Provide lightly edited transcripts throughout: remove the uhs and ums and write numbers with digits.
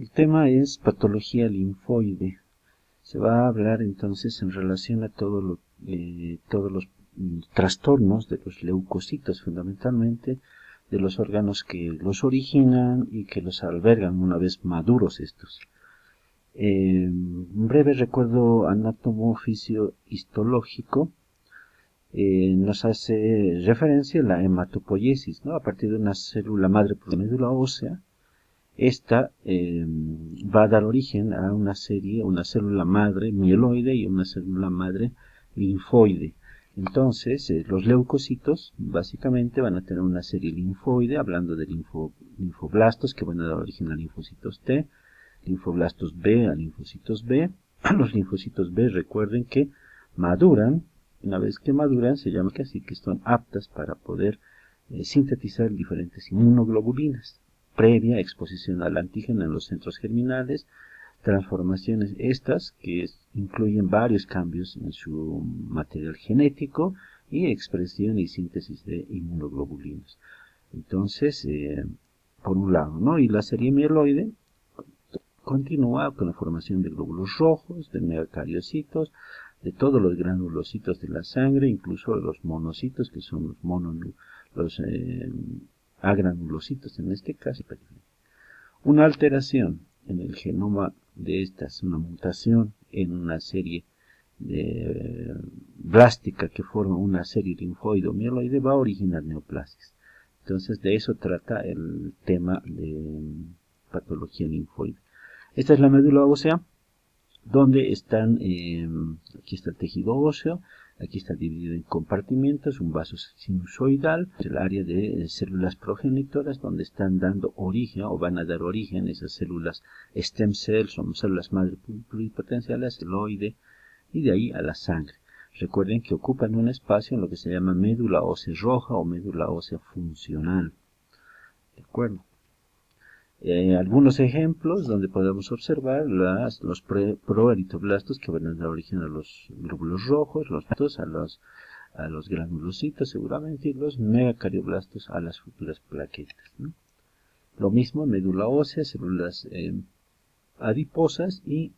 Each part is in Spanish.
El tema es patología linfoide. Se va a hablar entonces en relación a todos los trastornos de los leucocitos, fundamentalmente de los órganos que los originan y que los albergan una vez maduros estos. Un breve recuerdo anatomofisio-histológico nos hace referencia a la hematopoiesis, ¿no? A partir de una célula madre por la médula ósea. Esta va a dar origen a una célula madre mieloide y una célula madre linfoide. Entonces, los leucocitos básicamente van a tener una serie linfoide, hablando de linfoblastos que van a dar origen a linfocitos T, linfoblastos B a linfocitos B. Los linfocitos B, recuerden que maduran. Una vez que maduran, se llama así que son aptas para poder sintetizar diferentes inmunoglobulinas. Previa exposición al antígeno en los centros germinales, transformaciones estas que incluyen varios cambios en su material genético y expresión y síntesis de inmunoglobulinas. Entonces, por un lado, ¿no? Y la serie mieloide continúa con la formación de glóbulos rojos, de megacariocitos, de todos los granulocitos de la sangre, incluso los monocitos, que son los agranulocitos en este caso. Una alteración en el genoma de estas, una mutación en una serie blástica que forma una serie linfoide o mieloide, va a originar neoplasias. Entonces, de eso trata el tema de patología linfoide. Esta es la médula ósea, donde están, aquí está el tejido óseo, aquí está dividido en compartimentos, un vaso sinusoidal, el área de células progenitoras, donde están dando origen o van a dar origen esas células stem cells, son células madre pluripotenciales, celoide, y de ahí a la sangre. Recuerden que ocupan un espacio en lo que se llama médula ósea roja o médula ósea funcional. ¿De acuerdo? Algunos ejemplos donde podemos observar los proeritoblastos que van a dar origen a los glóbulos rojos, a los granulocitos seguramente, y los megacarioblastos a las futuras plaquetas, ¿no? Lo mismo médula ósea, células adiposas y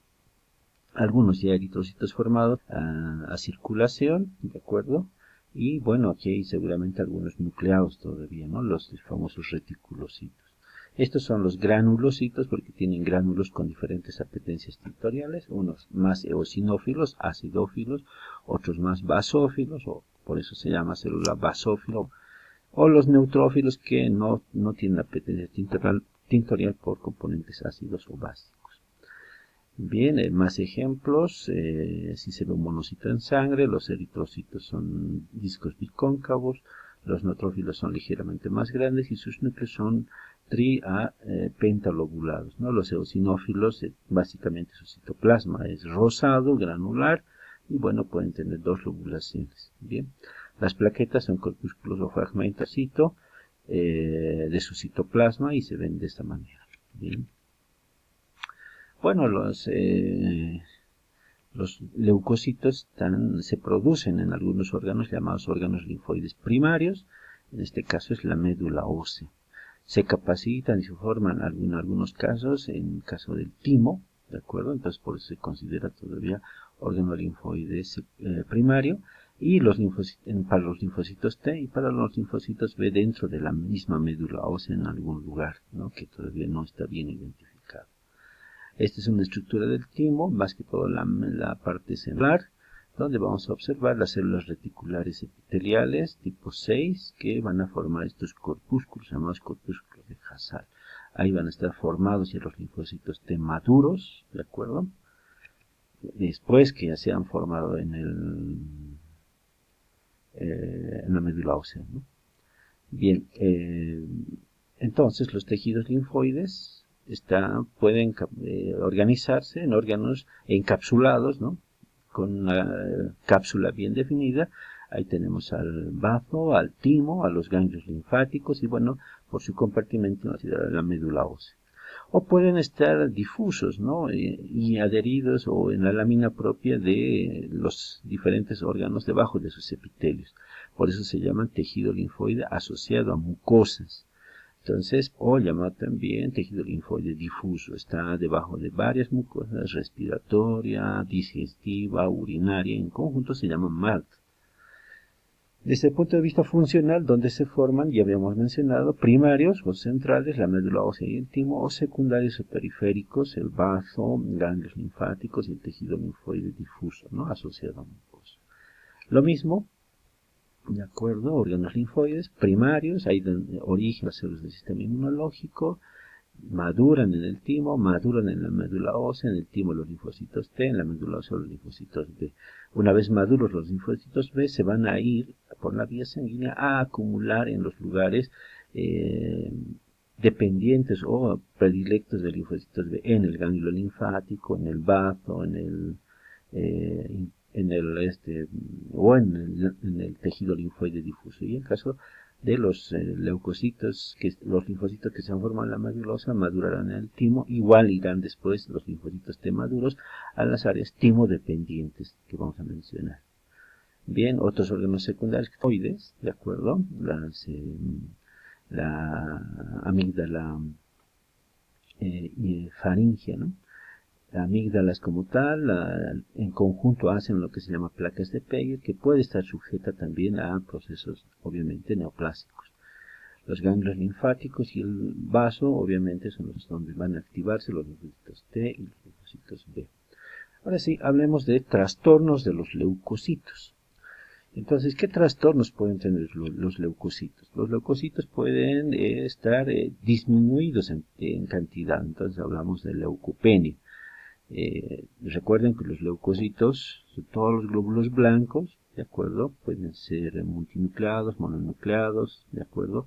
algunos ya eritrocitos formados a circulación, ¿de acuerdo? Y bueno, aquí hay seguramente algunos nucleados todavía, ¿no? Los famosos reticulocitos. Estos son los granulocitos porque tienen gránulos con diferentes apetencias tintoriales, unos más eosinófilos, acidófilos, otros más basófilos, o por eso se llama célula basófilo, o los neutrófilos que no tienen apetencia tintorial por componentes ácidos o básicos. Bien, más ejemplos, si se ve un monocito en sangre, los eritrocitos son discos bicóncavos, los neutrófilos son ligeramente más grandes y sus núcleos son pentalobulados, ¿no? Los eosinófilos, básicamente su citoplasma es rosado, granular, y bueno, pueden tener dos lobulaciones. Bien, las plaquetas son corpúsculos o fragmentos de su citoplasma y se ven de esta manera. Bien. Bueno, los leucocitos se producen en algunos órganos llamados órganos linfoides primarios, en este caso es la médula ósea. Se capacitan y se forman en algunos casos, en caso del timo, ¿de acuerdo? Entonces por eso se considera todavía órgano linfoide primario, y para los linfocitos T y para los linfocitos B dentro de la misma médula ósea en algún lugar, ¿no? Que todavía no está bien identificado. Esta es una estructura del timo, más que todo la parte celular, donde vamos a observar las células reticulares epiteliales tipo 6 que van a formar estos corpúsculos llamados corpúsculos de Hasal. Ahí van a estar formados ya los linfocitos T maduros, ¿de acuerdo? Después que ya se han formado en la médula ósea, ¿no? Bien, entonces los tejidos linfoides pueden organizarse en órganos encapsulados, ¿no? Con una cápsula bien definida. Ahí tenemos al bazo, al timo, a los ganglios linfáticos y bueno, por su compartimento la médula ósea. O pueden estar difusos, ¿no? Y adheridos o en la lámina propia de los diferentes órganos debajo de sus epitelios. Por eso se llaman tejido linfoide asociado a mucosas. Entonces, o llamado también tejido linfoide difuso, está debajo de varias mucosas, respiratoria, digestiva, urinaria, en conjunto se llama MALT. Desde el punto de vista funcional, donde se forman, ya habíamos mencionado, primarios o centrales, la médula ósea y el timo, o secundarios o periféricos, el bazo, ganglios linfáticos y el tejido linfoide difuso, ¿no? Asociado a mucosa. Lo mismo, de acuerdo, órganos linfoides, primarios, ahí dan origen las células del sistema inmunológico, maduran en el timo, maduran en la médula ósea, en el timo los linfocitos T, en la médula ósea los linfocitos B. Una vez maduros los linfocitos B, se van a ir por la vía sanguínea a acumular en los lugares dependientes o predilectos de linfocitos B, en el ganglio linfático, en el bazo, en el tejido linfoide difuso. Y en caso de los leucocitos, los linfocitos que se han formado en la médula ósea madurarán en el timo, igual irán después los linfocitos T maduros a las áreas timo-dependientes que vamos a mencionar. Bien, otros órganos secundarios, de acuerdo, la amígdala faríngea, ¿no? Las amígdalas como tal, en conjunto hacen lo que se llama placas de Peyer, que puede estar sujeta también a procesos, obviamente, neoplásicos. Los ganglios linfáticos y el vaso, obviamente, son los donde van a activarse los linfocitos T y los linfocitos B. Ahora sí, hablemos de trastornos de los leucocitos. Entonces, ¿qué trastornos pueden tener los leucocitos? Los leucocitos pueden estar disminuidos en cantidad, entonces hablamos de leucopenia. Recuerden que los leucocitos, todos los glóbulos blancos, ¿de acuerdo? Pueden ser multinucleados, mononucleados, ¿de acuerdo?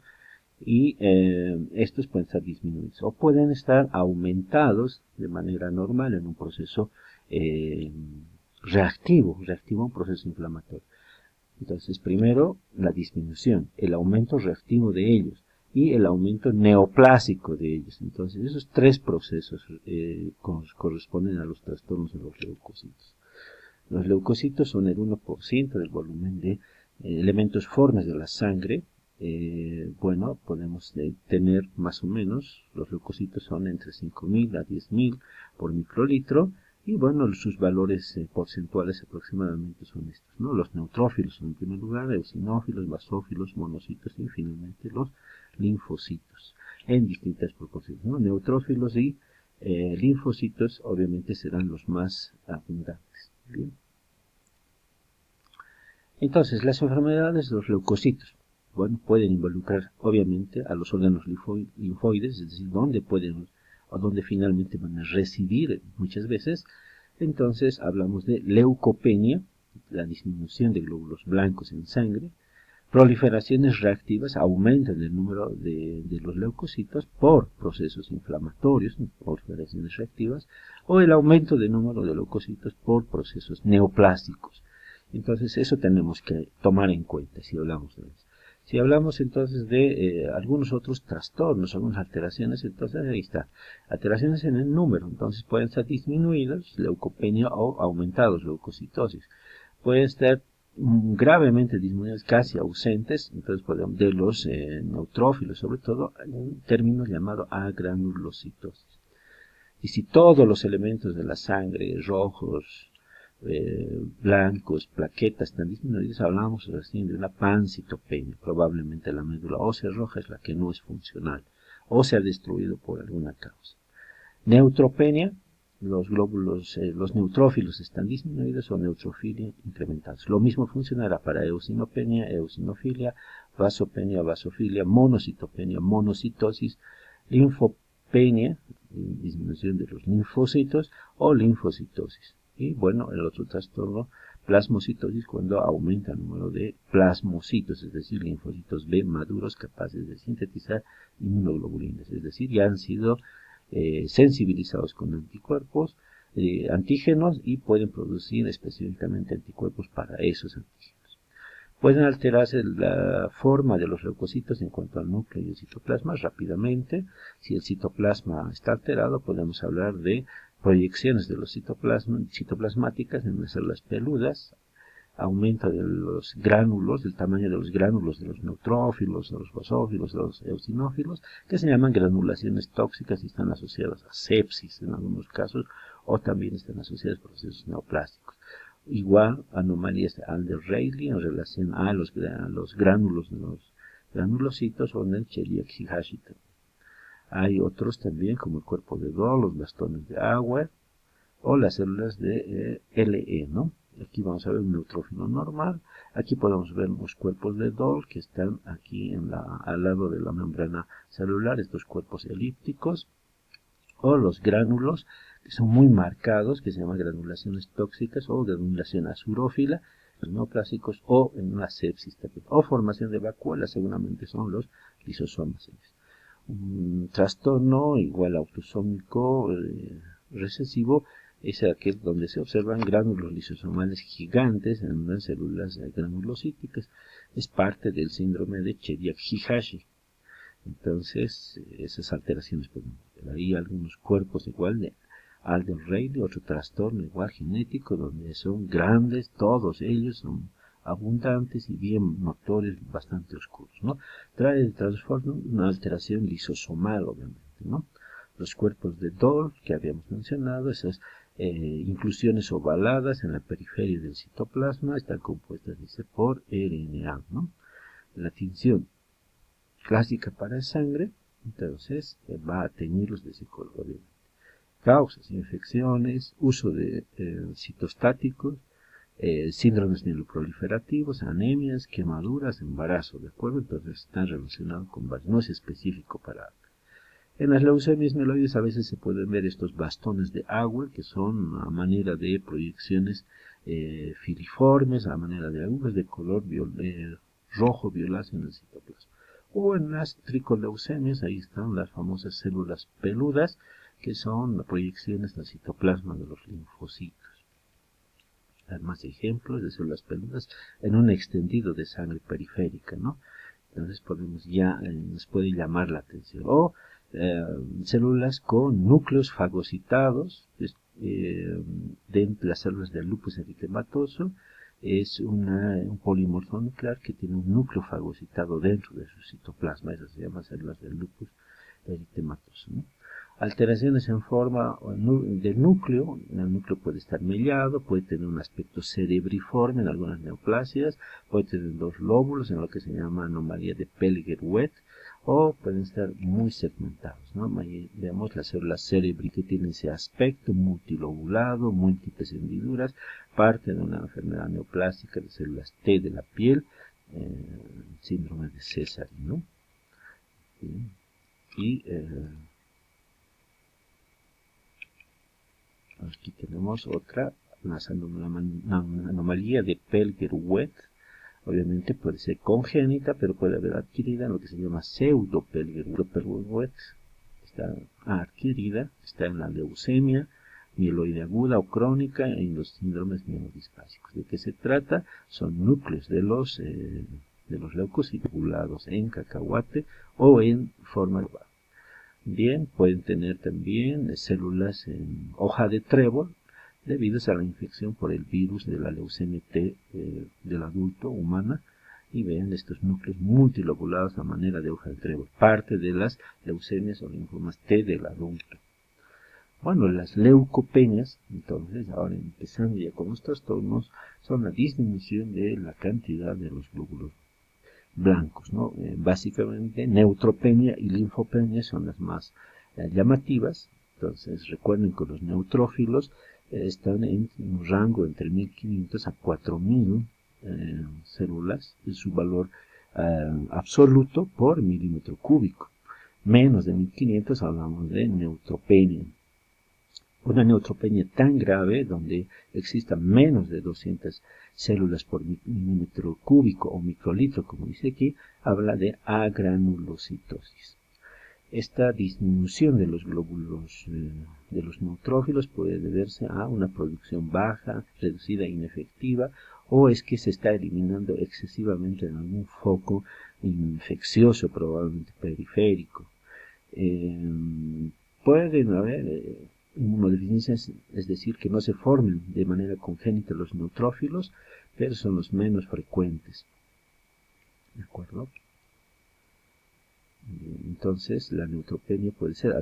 Y estos pueden estar disminuidos o pueden estar aumentados de manera normal en un proceso reactivo a un proceso inflamatorio. Entonces, primero, la disminución, el aumento reactivo de ellos y el aumento neoplásico de ellos. Entonces, esos tres procesos corresponden a los trastornos de los leucocitos. Los leucocitos son el 1% del volumen de elementos formes de la sangre. Bueno, podemos tener más o menos, los leucocitos son entre 5.000 a 10.000 por microlitro. Y bueno, sus valores porcentuales aproximadamente son estos, ¿no? Los neutrófilos son en primer lugar, eosinófilos, basófilos, monocitos y finalmente los linfocitos en distintas proporciones, ¿no? Neutrófilos y linfocitos obviamente serán los más abundantes. Bien. Entonces, las enfermedades de los leucocitos, bueno, pueden involucrar obviamente a los órganos linfoides, es decir, donde pueden o donde finalmente van a residir muchas veces. Entonces hablamos de leucopenia, la disminución de glóbulos blancos en sangre, proliferaciones reactivas, aumentan el número de los leucocitos por procesos inflamatorios, proliferaciones reactivas, o el aumento del número de leucocitos por procesos neoplásicos. Entonces eso tenemos que tomar en cuenta si hablamos de eso. Si hablamos entonces de algunos otros trastornos, algunas alteraciones, entonces ahí está, alteraciones en el número, entonces pueden estar disminuidos, leucopenia o aumentados, leucocitosis. Pueden estar gravemente disminuidos, casi ausentes, entonces podemos, de los neutrófilos, sobre todo, hay un término llamado agranulocitosis. Y si todos los elementos de la sangre, rojos, blancos, plaquetas están disminuidas, hablamos recién de una pancitopenia. Probablemente la médula ósea roja es la que no es funcional o se ha destruido por alguna causa. Neutropenia, los glóbulos, los neutrófilos están disminuidos o neutrofilia incrementados. Lo mismo funcionará para eosinopenia, eosinofilia, vasopenia, vasofilia, monocitopenia, monocitosis, linfopenia, disminución de los linfocitos o linfocitosis. Y bueno, el otro trastorno, plasmocitosis, cuando aumenta el número de plasmocitos, es decir, linfocitos B maduros capaces de sintetizar inmunoglobulinas, es decir, ya han sido sensibilizados con anticuerpos, antígenos y pueden producir específicamente anticuerpos para esos antígenos. Pueden alterarse la forma de los leucocitos en cuanto al núcleo y el citoplasma rápidamente. Si el citoplasma está alterado, podemos hablar de proyecciones de los citoplasmáticas en las células peludas, aumento de los gránulos, del tamaño de los gránulos de los neutrófilos, de los basófilos, de los eosinófilos, que se llaman granulaciones tóxicas y están asociadas a sepsis en algunos casos, o también están asociadas a procesos neoplásticos. Igual, anomalías de Alder-Rayleigh en relación a los gránulos de los granulocitos o en el Cheliak-Higashi. Hay otros también, como el cuerpo de Dole, los bastones de Auer, o las células de LE, ¿no? Aquí vamos a ver un neutrófilo normal. Aquí podemos ver los cuerpos de Dole que están aquí al lado de la membrana celular, estos cuerpos elípticos, o los gránulos, que son muy marcados, que se llaman granulaciones tóxicas o granulación azurófila, los neoplásicos, o en una sepsis también, o formación de vacuolas, seguramente son los lisosomas. Un trastorno igual autosómico recesivo es aquel donde se observan gránulos lisosomales gigantes en unas células granulocíticas. Es parte del síndrome de Cheliak-Higashi. Entonces, esas alteraciones podemos ver. Hay algunos cuerpos igual de Alder-Rayleigh, otro trastorno igual genético, donde son grandes, todos ellos son abundantes y bien notorios, bastante oscuros, ¿no? Trae de trastorno una alteración lisosomal, obviamente, ¿no? Los cuerpos de Dole, que habíamos mencionado, esas inclusiones ovaladas en la periferia del citoplasma, están compuestas, dice, por RNA, ¿no? La tinción clásica para sangre, entonces va a teñirlos de ese color, obviamente. Causas, infecciones, uso de citostáticos, síndromes mieloproliferativos, anemias, quemaduras, embarazo, ¿de acuerdo? Entonces están relacionados con varios, no es específico para. En las leucemias mieloides a veces se pueden ver estos bastones de Auer, que son a manera de proyecciones filiformes, a manera de agujas de color rojo violáceo en el citoplasma. O en las tricoleucemias, ahí están las famosas células peludas, que son proyecciones del citoplasma de los linfocitos. Hay más ejemplos de células peludas en un extendido de sangre periférica, ¿no? Entonces nos puede llamar la atención. O células con núcleos fagocitados, de las células del lupus eritematoso, es un polimorfo nuclear que tiene un núcleo fagocitado dentro de su citoplasma, esas se llaman células del lupus eritematoso, ¿no? Alteraciones en forma del núcleo, el núcleo puede estar mellado, puede tener un aspecto cerebriforme en algunas neoplasias, puede tener dos lóbulos en lo que se llama anomalía de Pelliger-Wett, o pueden estar muy segmentados, ¿no? Ahí vemos las células cerebri que tienen ese aspecto multilobulado, múltiples hendiduras, parte de una enfermedad neoplástica de células T de la piel, síndrome de Sézary, ¿no? Y aquí tenemos otra, una anomalía de Pelliger-Wett. Obviamente puede ser congénita, pero puede haber adquirida en lo que se llama pseudo-Pelliger-Wett. Está adquirida, está en la leucemia mieloide aguda o crónica y en los síndromes mielodispásicos. ¿De qué se trata? Son núcleos de los leucocitos ovulados en cacahuate o en forma de barro. Bien, pueden tener también células en hoja de trébol debido a la infección por el virus de la leucemia T del adulto humana, y vean estos núcleos multilobulados a manera de hoja de trébol, parte de las leucemias o linfomas T del adulto. Bueno, las leucopenias, entonces, ahora empezando ya con los trastornos, son la disminución de la cantidad de los glóbulos blancos, ¿no? Básicamente neutropenia y linfopenia son las más llamativas. Entonces recuerden que los neutrófilos están en un rango entre 1500 a 4000 células en su valor absoluto por milímetro cúbico. Menos de 1500 hablamos de neutropenia. Una neutropenia tan grave, donde existan menos de 200 células por milímetro cúbico o microlitro, como dice aquí, habla de agranulocitosis. Esta disminución de los glóbulos de los neutrófilos puede deberse a una producción baja, reducida e inefectiva, o es que se está eliminando excesivamente en algún foco infeccioso, probablemente periférico. Pueden haber inmunodeficiencias, es decir, que no se formen de manera congénita los neutrófilos, pero son los menos frecuentes. ¿De acuerdo? Entonces, la neutropenia puede ser